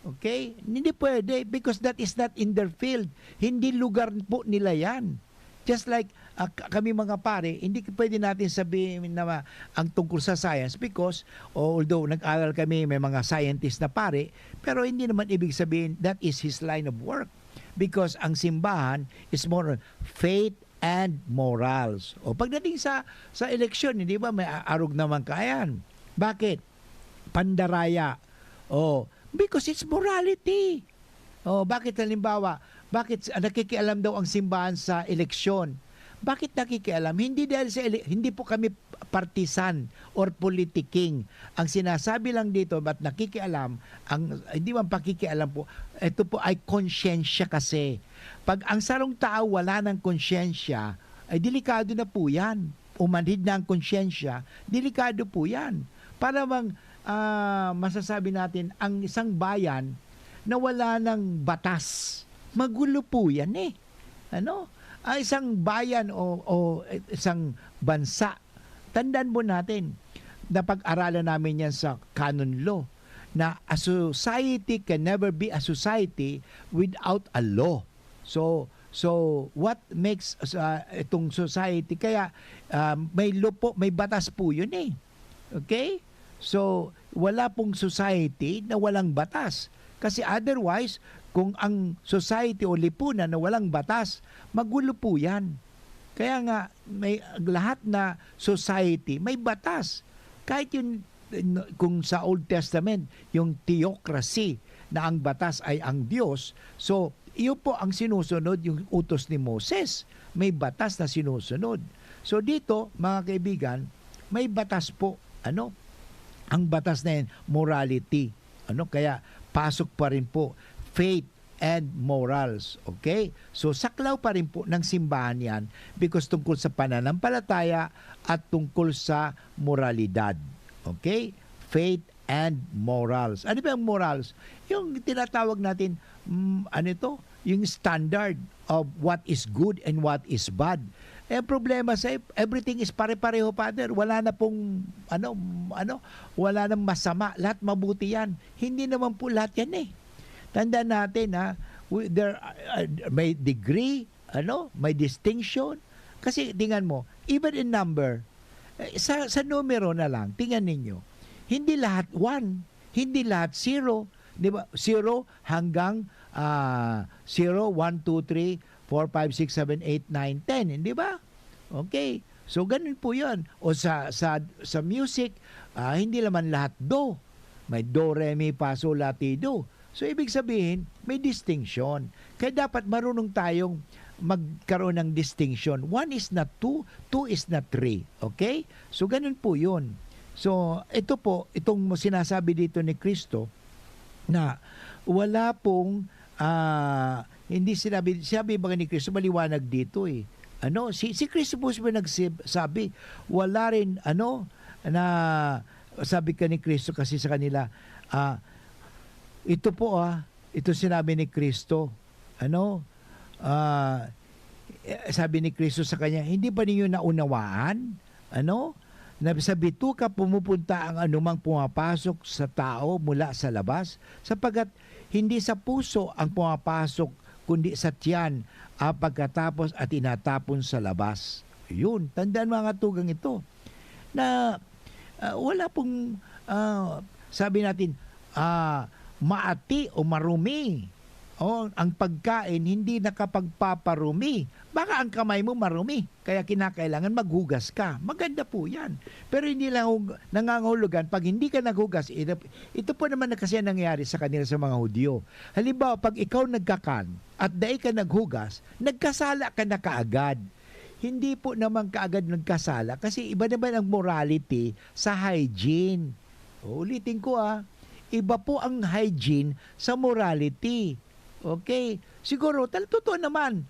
Okay? Hindi pwede because that is not in their field. Hindi lugar po nila yan. Just like kami mga pare, hindi pwede natin sabihin na ang tungkol sa science because although nag-aral kami, may mga scientist na pare, pero hindi naman ibig sabihin that is his line of work. Because ang simbahan is more on faith and morals. Pagdating sa eleksyon, hindi ba may arog naman kayan? Bakit? Pandaraya. Because it's morality. Bakit halimbawa, bakit nakikialam daw ang simbahan sa eleksyon? Bakit nakikialam? Hindi dahil hindi po kami partisan or politiking. Ang sinasabi lang dito, ba't nakikialam, hindi man pakikialam po, ito po ay konsyensya kasi. Pag ang sarong tao wala ng konsyensya, ay delikado na po yan. Umanhid na ang konsyensya, delikado po yan. Para bang masasabi natin, ang isang bayan na wala ng batas, magulo po yan eh. Isang bayan o isang bansa, tandaan mo natin, na pag-aralan namin yan sa canon law, na a society can never be a society without a law. So what makes itong society, kaya may law po, may batas po yun eh. Okay? So, wala pong society na walang batas. Kasi otherwise, kung ang society o lipunan na walang batas, magulo po yan. Kaya nga, may lahat na society, may batas. Kahit yun, kung sa Old Testament, yung theocracy, na ang batas ay ang Diyos, so, iyo po ang sinusunod, yung utos ni Moses. May batas na sinusunod. So, dito, mga kaibigan, may batas po. Ang batas na yan, morality. Kaya, pasok pa rin po faith and morals. Okay? So, saklaw pa rin po ng simbahan yan because tungkol sa pananampalataya at tungkol sa moralidad. Okay? Faith and morals. Ano ba yung morals? Yung tinatawag natin, yung standard of what is good and what is bad. Eh problema sa everything is pare-pareho, Father. Wala na pong wala nang masama. Lahat mabuti yan. Hindi naman po lahat yan eh. Tandaan natin there may degree, may distinction. Kasi tingnan mo, even in number, sa numero na lang, tingnan ninyo. Hindi lahat 1, hindi lahat 0, 'di ba? 0 hanggang 0, 1, 2, 3, 4, 5, 6, 7, 8, 9, 10, hindi ba? Okay. So ganun po 'yon. O sa music, hindi naman lahat do. May do, re, mi, fa, sol, la, ti, do. So ibig sabihin, may distinction. Kaya dapat marunong tayong magkaroon ng distinction. 1 is not 2, 2 is not 3. Okay? So ganun po 'yon. So ito po, itong sinasabi dito ni Kristo na wala pong hindi sabi ba ni Kristo, maliwanag dito eh. Si Kristo po nagsabi, wala rin na sabi ka ni Kristo kasi sa kanila, ito po ito sinabi ni Kristo, sabi ni Kristo sa kanya, hindi ba ninyo naunawaan? Na sa bituka pumupunta ang anumang pumapasok sa tao mula sa labas, sapagkat hindi sa puso ang pumapasok, kundi sa tiyan pagkatapos at tinatapon sa labas. Yun, tandaan mga tugang ito, na wala pong, sabi natin, maati o marumi. Ang pagkain hindi nakapagpaparumi. Baka ang kamay mo marumi, kaya kinakailangan maghugas ka. Maganda po yan. Pero hindi lang nangangahulugan, pag hindi ka naghugas, ito po naman na kasi nangyari sa kanila sa mga Hudyo. Halimbawa, pag ikaw nagkakan at dahil ka naghugas, nagkasala ka na kaagad. Hindi po naman kaagad nagkasala kasi iba naman ang morality sa hygiene. Ulitin ko iba po ang hygiene sa morality. Okay? Siguro, totoo naman,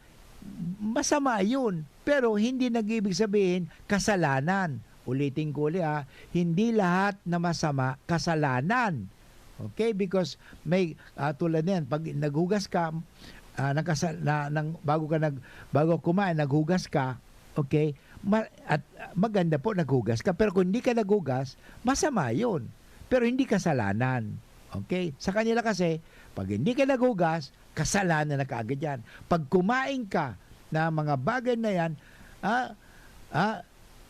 masama yun. Pero hindi nag-ibig sabihin kasalanan. Ulitin ko ulit hindi lahat na masama kasalanan. Okay? Because may tulad niyan, pag naghugas ka, bago kumain, naghugas ka, okay? At maganda po naghugas ka. Pero kung hindi ka naghugas, masama yun. Pero hindi kasalanan. Okay? Sa kanila kasi, pag hindi ka naghugas, kasalanan na kaagad yan. Pag kumain ka na mga bagay na yan,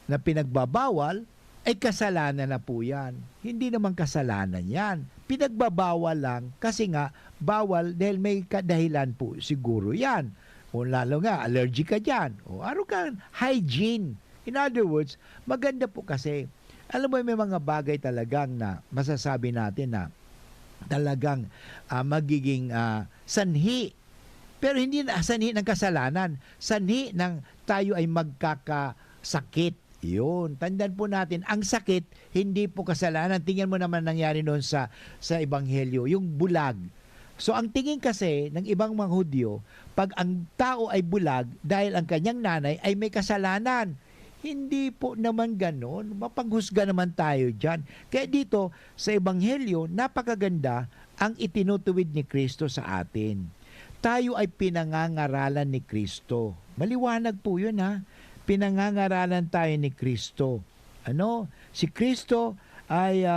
na pinagbabawal, ay kasalanan na po yan. Hindi naman kasalanan yan. Pinagbabawal lang kasi nga, bawal dahil may kadahilan po siguro yan. O lalo nga, allergic ka dyan. O araw ka, hygiene. In other words, maganda po kasi, alam mo may mga bagay talagang na masasabi natin na talagang magiging sanhi. Pero hindi na sanhi ng kasalanan. Sanhi ng tayo ay magkakasakit. Yun. Tandaan po natin, ang sakit, hindi po kasalanan. Tingnan mo naman nangyari noon sa Ebanghelyo, yung bulag. So ang tingin kasi ng ibang mga Hudyo, pag ang tao ay bulag dahil ang kanyang nanay ay may kasalanan. Hindi po naman ganon. Mapanghusga naman tayo dyan. Kaya dito, sa Ebanghelyo, napakaganda ang itinutuwid ni Kristo sa atin. Tayo ay pinangangaralan ni Kristo. Maliwanag po yun Pinangangaralan tayo ni Kristo. Si Kristo ay,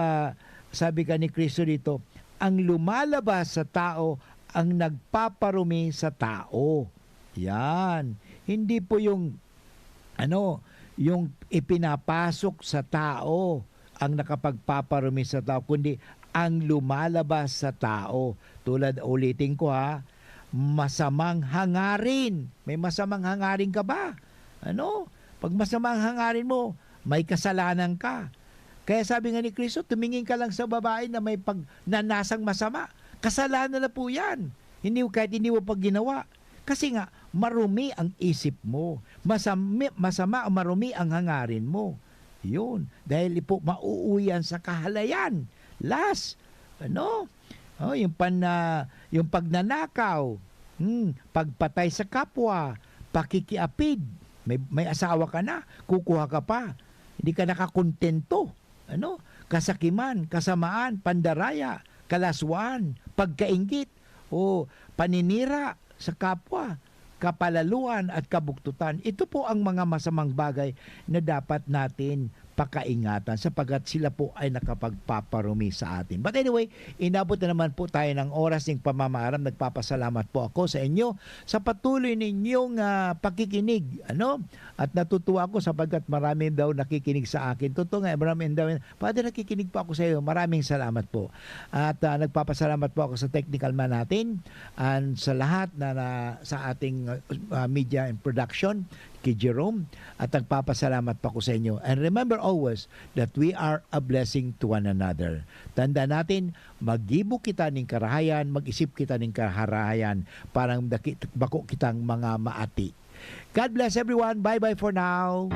sabi ka ni Kristo dito, ang lumalabas sa tao, ang nagpaparumi sa tao. Yan. Hindi po yung ipinapasok sa tao ang nakapagpaparumi sa tao, kundi ang lumalabas sa tao. Tulad, ulitin ko masamang hangarin. May masamang hangarin ka ba? Pag masamang hangarin mo, may kasalanan ka. Kaya sabi nga ni Kristo, tumingin ka lang sa babae na may pagnanasang masama. Kasalanan na po yan. Kahit hindi mo pag ginawa. Kasi nga, marumi ang isip mo. Masama o marumi ang hangarin mo. Yun. Dahil po, mauuyan sa kahalayan. Last. Yung pagnanakaw. Pagpatay sa kapwa. Pakikiapid. May asawa ka na. Kukuha ka pa. Hindi ka nakakontento. Kasakiman, kasamaan, pandaraya, kalaswaan, pagkaingit, o paninira sa kapwa. kapalaluan at kabuktutan. Ito po ang mga masamang bagay na dapat natin pakaingatan sapagkat sila po ay nakapagpaparumi sa atin. But anyway, inabot na naman po tayo ng oras ng pamamaaram. Nagpapasalamat po ako sa inyo sa patuloy ninyong pakikinig. At natutuwa ako sapagkat marami daw nakikinig sa akin. Totoo nga, marami daw. Father, nakikinig po ako sa iyo. Maraming salamat po. At nagpapasalamat po ako sa technical man natin and sa lahat na sa ating media and production, kay Jerome, at nagpapasalamat pa ko sa inyo. And remember always that we are a blessing to one another. Tanda natin, mag-ibo kita ng karahayan, mag-isip kita ng karahayan, parang bako kitang mga maati. God bless everyone. Bye-bye for now.